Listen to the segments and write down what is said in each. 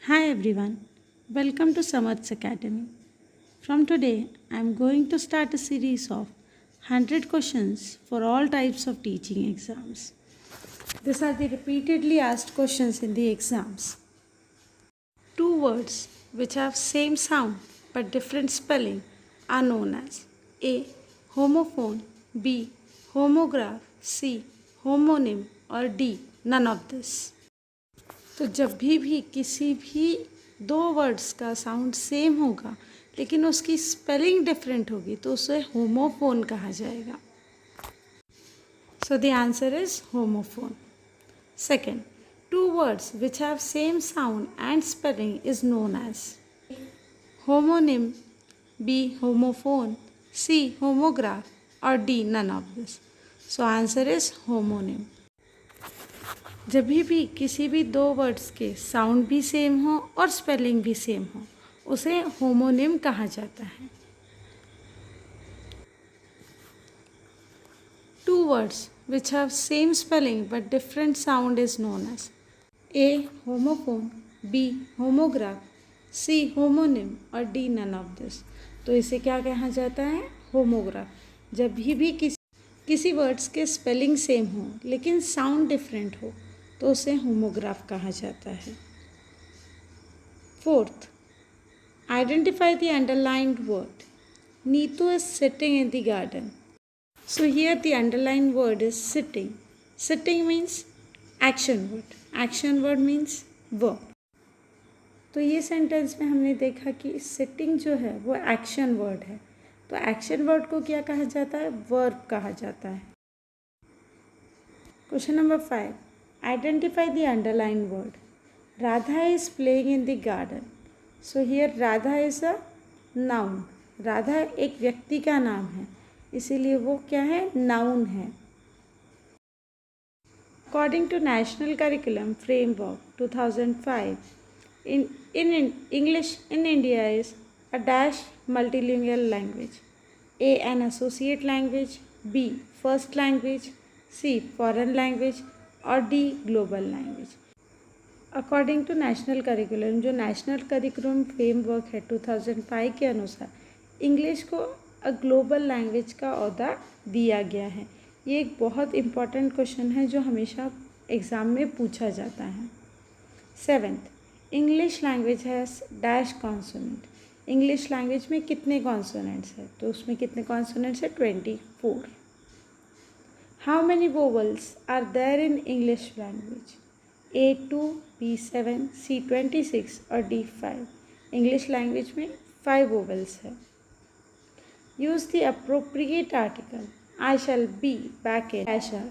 Hi everyone, welcome to Samarth's Academy. From today, I am going to start a series of 100 questions for all types of teaching exams. These are the repeatedly asked questions in the exams. Two words which have same sound but different spelling are known as A. Homophone, B. Homograph, C. Homonym और D. None of this. तो जब भी किसी भी दो words का sound same होगा लेकिन उसकी स्पेलिंग डिफरेंट होगी तो उसे होमोफोन कहा जाएगा. So the answer is homophone. Second, two words which have same sound and spelling is known as homonym, B homophone, C homograph और D none of this. So answer is homonym. जब भी किसी भी दो words के sound भी same हो और स्पेलिंग भी सेम हो उसे होमोनिम कहा जाता है. Two words which have same spelling but different sound is known as a homophone, B homograph, C homonym और डी नन ऑफ दिस. तो इसे क्या कहा जाता है? होमोग्राफ. जब भी किसी वर्ड्स के स्पेलिंग सेम हो लेकिन साउंड डिफरेंट हो तो उसे होमोग्राफ कहा जाता है. Fourth, identify the underlined word. Neetu is sitting in the garden. So here the underlined word is sitting. Sitting means action word. Action word means verb. तो ये सेंटेंस में हमने देखा कि सिटिंग जो है वो एक्शन वर्ड है. तो एक्शन वर्ड को क्या कहा जाता है? वर्ब कहा जाता है. Question number 5. Identify the underlined word. Radha is playing in the garden. So here Radha is a noun. Radha एक व्यक्ति का नाम है इसीलिए वो क्या है? नाउन है. According to National Curriculum Framework 2005, in English in India is a dash multilingual language. A. An associate language. B. First language. C. Foreign language और D global language. According to national curriculum, जो national curriculum framework है 2005 के अनुसार English को global language का ओहदा दिया गया है. ये एक बहुत इम्पॉर्टेंट क्वेश्चन है जो हमेशा एग्ज़ाम में पूछा जाता है. 7th, English language has dash consonant. English language में कितने कॉन्सोनेंट्स हैं? तो उसमें कितने कॉन्सोनेंट्स है? 24. How many vowels are there in English language? A2, B7, C26 और D5. English language में 5 vowels है. Use the appropriate article. I shall be back in Ashar.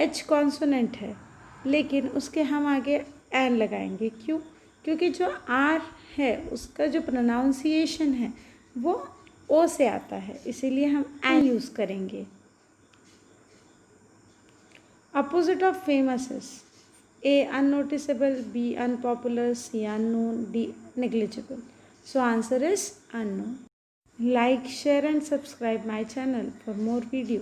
H consonant है लेकिन उसके हम आगे एन लगाएंगे. क्यों? क्योंकि जो R है उसका जो प्रोनाउंसिएशन है वो ओ से आता है इसीलिए हम एन यूज़ करेंगे. Opposite of famous is A. Unnoticeable, B. Unpopular, C. Unknown, D. Negligible. So answer is unknown. Like, share and subscribe my channel for more videos.